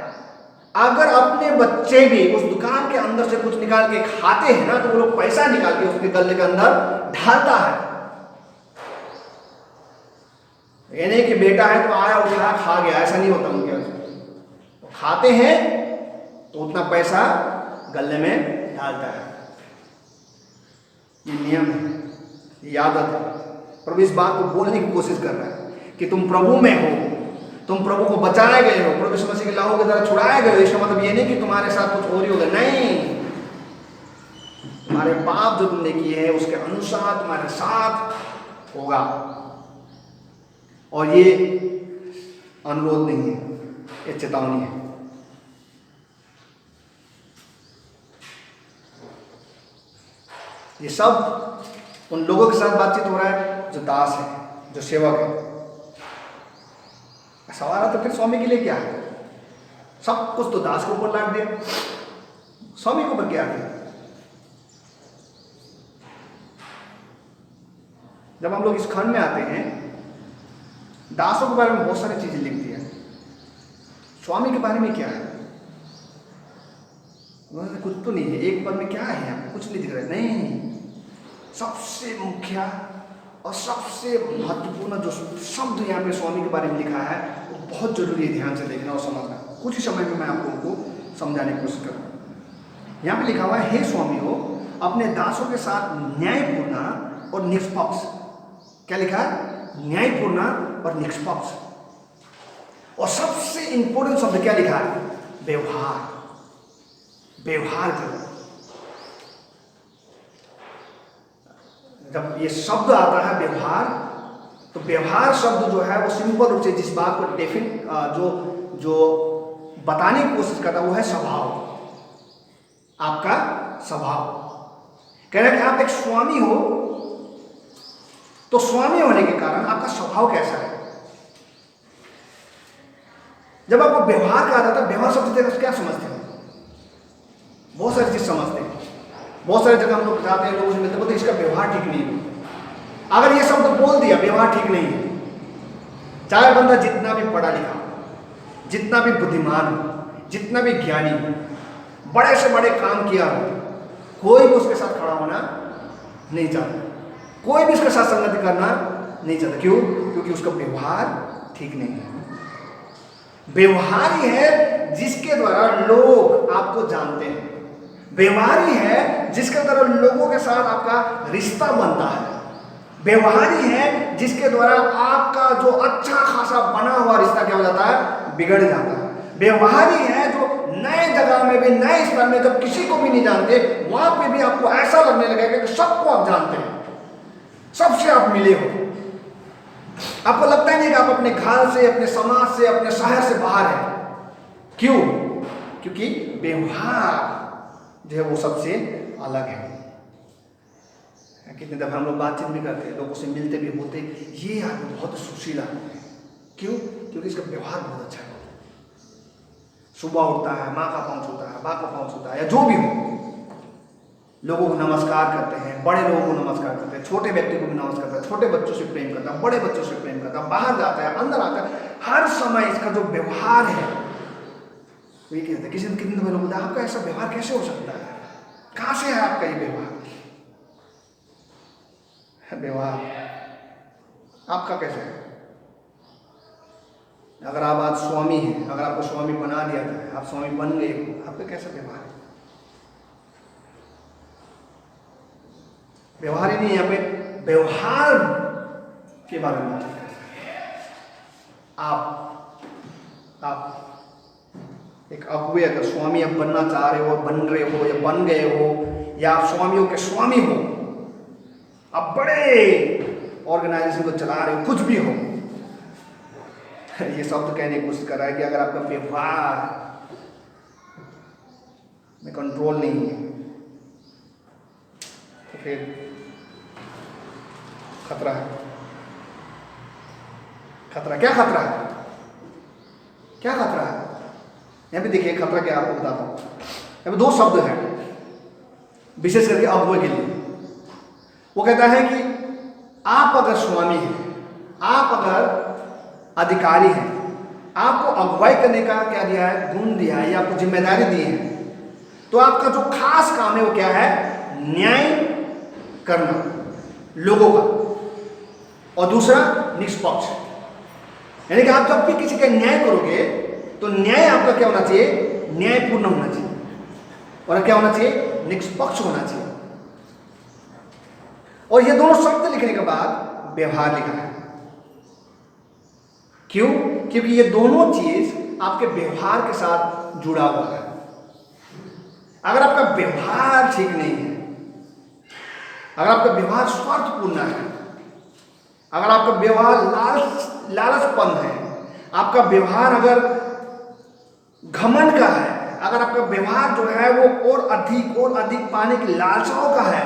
अगर अपने बच्चे भी उस दुकान के अंदर से कुछ निकाल के खाते हैं ना, तो वो लोग पैसा निकाल के उसके गले के अंदर ढालता है। ये नहीं कि बेटा है तो आया उठाया खा गया, ऐसा नहीं होता उनके यहाँ। खाते हैं तो उतना पैसा गले में डालता है। ये नियम है, ये आदत है। प्रभु इस बात को बोलने की कोशिश कर रहा है कि तुम प्रभु में हो, तुम प्रभु को बचाए गए हो, प्रभु यीशु मसीह के लहू के द्वारा छुड़ाए गए हो। इसका मतलब ये नहीं कि तुम्हारे साथ कुछ और ही होगा, नहीं। तुम्हारे पाप जो तुमने किए हैं उसके अनुसार तुम्हारे साथ होगा। और ये अनुरोध नहीं है, ये चेतावनी है। ये सब उन लोगों के साथ बातचीत हो रहा है जो दास है, जो सेवक है। सवाल है तो फिर स्वामी के लिए क्या है? सब कुछ तो दास के ऊपर लाद दिया, स्वामी के ऊपर क्या है? जब हम लोग इस खंड में आते हैं, दासों के बारे में बहुत सारी चीजें लिख दी है, स्वामी के बारे में क्या है? कुछ तो नहीं है, एक पद में क्या है यहाँ कुछ नहीं दिख रहा है। नहीं, सबसे मुख्य और सबसे महत्वपूर्ण जो शब्द यहाँ पे स्वामी के बारे में लिखा है वो बहुत जरूरी है, ध्यान से देखना और समझना। कुछ ही समय में मैं आपको उनको समझाने की कोशिश करूँगा। यहाँ पे लिखा हुआ है, हे स्वामी हो, अपने दासों के साथ न्यायपूर्ण और निष्पक्ष। क्या लिखा है? न्यायपूर्ण और निष्पक्ष। और सबसे इंपॉर्टेंट शब्द क्या लिखा है? व्यवहार। व्यवहार करो। जब ये शब्द आता है व्यवहार, तो व्यवहार शब्द जो है वो सिंपल रूप से जिस बात को जो बताने की कोशिश करता है वो है स्वभाव। आपका स्वभाव। कह रहे हैं कि आप एक स्वामी हो, तो स्वामी होने के कारण आपका स्वभाव कैसा है? जब आपको व्यवहार कहा जाता है, व्यवहार शब्द से क्या समझते हैं? बहुत सारी चीज समझते हैं। बहुत सारी जगह हम लोग जाते हैं, लोगों से मिलते हैं, बोलते इसका व्यवहार ठीक नहीं है। अगर ये शब्द बोल दिया व्यवहार ठीक नहीं है, चाहे बंदा जितना भी पढ़ा लिखा, जितना भी बुद्धिमान हो, जितना भी ज्ञानी हो, बड़े से बड़े काम किया हो, कोई भी उसके साथ खड़ा होना नहीं चाहता, कोई भी उसके साथ संगति करना नहीं चाहता। क्यों? क्योंकि उसका व्यवहार ठीक नहीं है। व्यवहार ही है जिसके द्वारा लोग आपको जानते हैं, व्यवहार ही है जिसके द्वारा लोगों के साथ आपका रिश्ता बनता है, व्यवहार ही है जिसके द्वारा आपका जो अच्छा खासा बना हुआ रिश्ता क्या हो जाता है, बिगड़ जाता है। व्यवहार ही है जो नए जगह में भी, नए स्थान में जब किसी को भी नहीं जानते, वहां पे भी आपको ऐसा लगने लगेगा कि सबको आप जानते हैं, सबसे आप मिले हो। आपको लगता ही नहीं कि आप अपने घर से, अपने समाज से, अपने शहर से बाहर हैं। क्यों? क्योंकि व्यवहार जो है वो सबसे अलग है। कितने दफा हम लोग बातचीत भी करते हैं, लोगों से मिलते भी होते, ये आदमी बहुत सुशीला है। क्यों? क्योंकि इसका व्यवहार बहुत अच्छा है। सुबह उठता है, माँ का पाँव छूता है, बाप का पाँव छूता है, या जो भी हो, लोगों को नमस्कार करते हैं, बड़े लोगों को नमस्कार करते हैं, छोटे व्यक्ति को भी नमस्कार करता है, छोटे बच्चों से प्रेम करता है, बड़े बच्चों से प्रेम करता है, बाहर जाता है, अंदर आता है, हर समय इसका जो व्यवहार है वो ये कहते हैं। किसी कितने लोग बोलते हैं आपका ऐसा व्यवहार कैसे हो सकता है, कहाँ से है आपका ये व्यवहार? व्यवहार आपका कैसे है? अगर आप आज स्वामी हैं, अगर आपको स्वामी बना दिया जाए, आप स्वामी बन गए हो, आपका कैसा व्यवहार है? व्यवहार ही नहीं, यहाँ पे व्यवहार के बारे में बात करते हैं। आप एक अगुवे, अगर स्वामी आप बनना चाह रहे हो, बन रहे हो या बन गए हो, या आप स्वामियों के स्वामी हो, आप बड़े ऑर्गेनाइजेशन को चला रहे हो, कुछ भी हो, ये शब्द कहने की कोशिश कर रहा है कि अगर आपका व्यवहार में कंट्रोल नहीं है तो फिर खतरा है। खतरा क्या? खतरा है क्या? खतरा है यहाँ पे देखिए, खतरा क्या आपको बताता हूँ। यहाँ पे दो शब्द हैं विशेष करके अगुवे के लिए। वो कहता है कि आप अगर स्वामी हैं, आप अगर अधिकारी हैं, आपको अगुवाई करने का क्या दिया है, गुण दिया है, या आपको जिम्मेदारी दी है, तो आपका जो खास काम है वो क्या है, न्याय करना लोगों का, और दूसरा निष्पक्ष। यानी कि आप जब भी किसी का न्याय करोगे तो न्याय आपका क्या होना चाहिए, न्यायपूर्ण होना चाहिए, और क्या होना चाहिए, निष्पक्ष होना चाहिए। और ये दोनों शब्द लिखने के बाद व्यवहार लिखा है। क्यों? क्योंकि ये दोनों चीज आपके व्यवहार के साथ जुड़ा हुआ है। अगर आपका व्यवहार ठीक नहीं है, अगर आपका व्यवहार स्वार्थपूर्ण है, अगर आपका व्यवहार लालचपन है, आपका व्यवहार अगर घमंड का है, अगर आपका व्यवहार जो है वो और अधिक पाने की लालसाओं का है,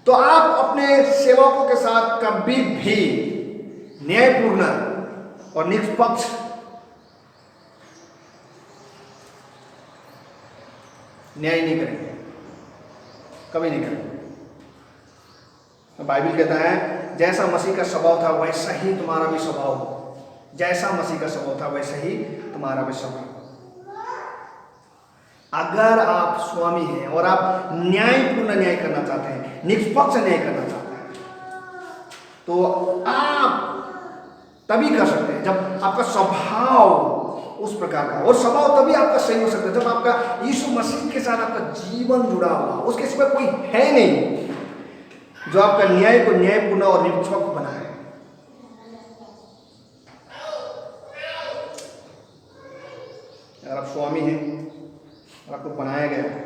तो आप अपने सेवकों के साथ कभी भी न्यायपूर्ण और निष्पक्ष न्याय नहीं करेंगे, कभी नहीं करेंगे। बाइबल कहता है जैसा मसीह का स्वभाव था वैसा ही तुम्हारा भी स्वभाव हो, जैसा मसीह का स्वभाव था वैसा ही तुम्हारा भी स्वभाव। अगर आप स्वामी हैं और आप न्यायपूर्ण न्याय करना चाहते हैं, निष्पक्ष न्याय करना चाहते हैं, तो आप तभी कर सकते हैं जब आपका स्वभाव उस प्रकार का, और स्वभाव तभी आपका सही हो सकता है जब आपका यीशु मसीह के साथ आपका जीवन जुड़ा हुआ, उसके सिवा कोई है नहीं जो आपका न्याय को न्यायपूर्ण और निष्पक्ष बनाए। अगर आप स्वामी हैं और आपको बनाया गया है,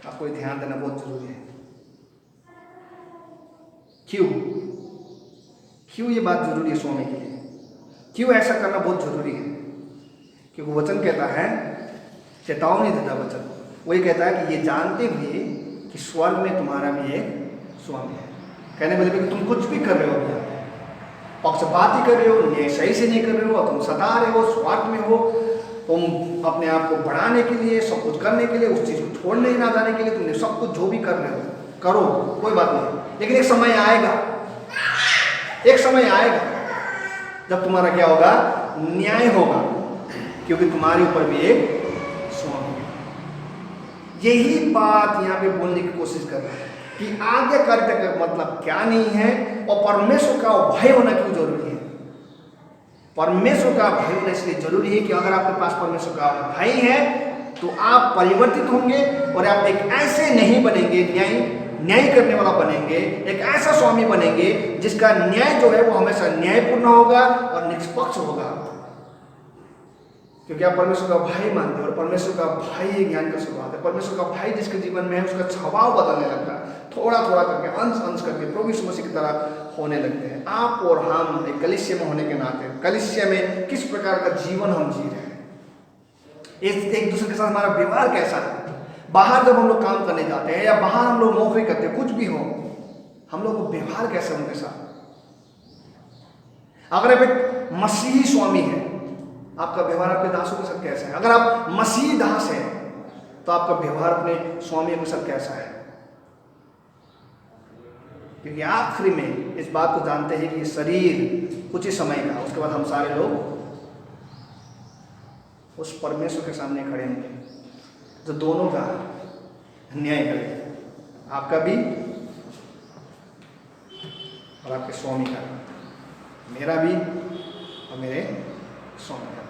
आपको ध्यान देना बहुत जरूरी है। क्यों ये बात जरूरी है स्वामी के लिए? क्यों ऐसा करना बहुत जरूरी है? क्योंकि वचन कहता है, चेतावनी देता वचन, वही कहता है कि ये जानते हुए कि स्वर्ग में तुम्हारा भी एक स्वामी है। कहने वाले कि तुम कुछ भी कर रहे हो, पक्षपाती कर रहे हो, न्याय सही से नहीं कर रहे हो, तुम सता रहे हो, स्वार्थ में हो, तुम अपने आप को बढ़ाने के लिए, सब कुछ करने के लिए, उस चीज को छोड़ने ही ना जाने के लिए, तुमने सब कुछ जो भी कर रहे हो करो, कोई बात नहीं, लेकिन एक समय आएगा जब तुम्हारा क्या होगा, न्याय होगा, क्योंकि तुम्हारे ऊपर भी एक स्वामी है। यही बात यहाँ पे बोलने की कोशिश कर रहा है कि आज्ञाकारिता का मतलब क्या नहीं है और परमेश्वर का भय होना क्यों जरूरी है। परमेश्वर का भय होना इसलिए जरूरी है कि अगर आपके पास परमेश्वर का भय है तो आप परिवर्तित होंगे और आप एक ऐसे नहीं बनेंगे, न्याय करने वाला बनेंगे, एक ऐसा स्वामी बनेंगे जिसका न्याय जो है वो हमेशा न्यायपूर्ण होगा और निष्पक्ष होगा, क्योंकि आप परमेश्वर का भय मानते हैं और परमेश्वर का भय ही ज्ञान का शुरुआत है। परमेश्वर का भय जिसके जीवन में है उसका स्वभाव बदलने लगता है, थोड़ा थोड़ा करके, अंश अंश करके प्रभु यीशु मसीह की तरह होने लगते हैं। आप और हम एक कलीसिया में होने के नाते कलीसिया में किस प्रकार का जीवन हम जी रहे हैं, एक दूसरे के साथ हमारा व्यवहार कैसा है। बाहर जब हम लोग काम करने जाते हैं या बाहर हम लोग नौकरी करते हैं, कुछ भी हो, हम लोग को व्यवहार कैसे है उनके साथ। अगर आप एक मसीही स्वामी है, आपका व्यवहार आपके दासों के साथ कैसा है। अगर आप मसीही दास हैं तो आपका व्यवहार अपने स्वामियों के साथ कैसा है, क्योंकि आखिरी में इस बात को जानते हैं कि ये शरीर कुछ ही समय का, उसके बाद हम सारे लोग उस परमेश्वर के सामने खड़े होंगे जो दोनों का न्याय करेगा, आपका भी और आपके स्वामी का, मेरा भी और मेरे स्वामी का।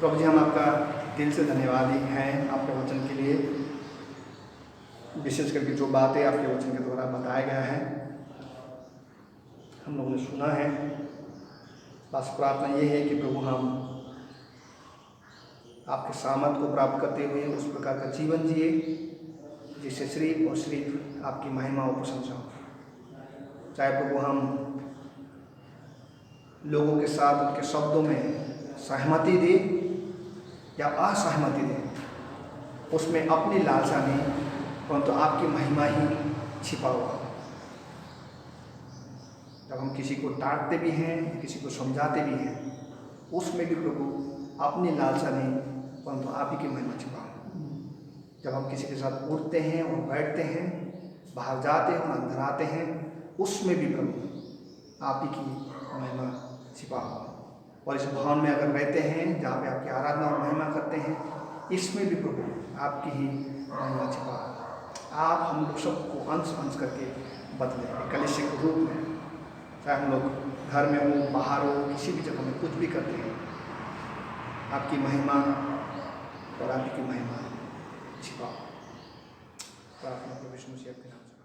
प्रभु जी, हम आपका दिल से धन्यवादी हैं आपके वचन के लिए, विशेष करके जो बातें आपके वचन के द्वारा बताया गया है हम लोगों ने सुना है। बस प्रार्थना ये है कि प्रभु हम आपके सामर्थ को प्राप्त करते हुए उस प्रकार का जीवन जिए जिससे सिर्फ और सिर्फ आपकी महिमा और प्रशंसा हो। चाहे प्रभु हम लोगों के साथ उनके शब्दों में सहमति दें या असहमति दें, उसमें अपनी लालसा नहीं परंतु आपकी महिमा ही छिपा हुआ। जब हम किसी को डांटते भी हैं, किसी को समझाते भी हैं, उसमें भी प्रभु अपनी लालसा नहीं परंतु आप ही की महिमा छिपा हो। जब हम किसी के साथ उठते हैं और बैठते हैं, बाहर जाते हैं और अंदर आते हैं, उसमें भी प्रभु आप ही की महिमा छिपा हो। और इस भवन में अगर रहते हैं जहाँ पे आपकी आराधना और महिमा करते हैं, इसमें भी प्रभु आपकी ही महिमा छिपा हो। आप हम लोग सबको अंश अंश करके बदलें कलीसिया के रूप में, चाहे हम लोग घर में हो, बाहर हो, किसी भी जगह में कुछ भी करते हैं, आपकी महिमा और आपकी महिमा छिपा हो। प्रार्थना प्रभु यीशु मसीह के नाम से।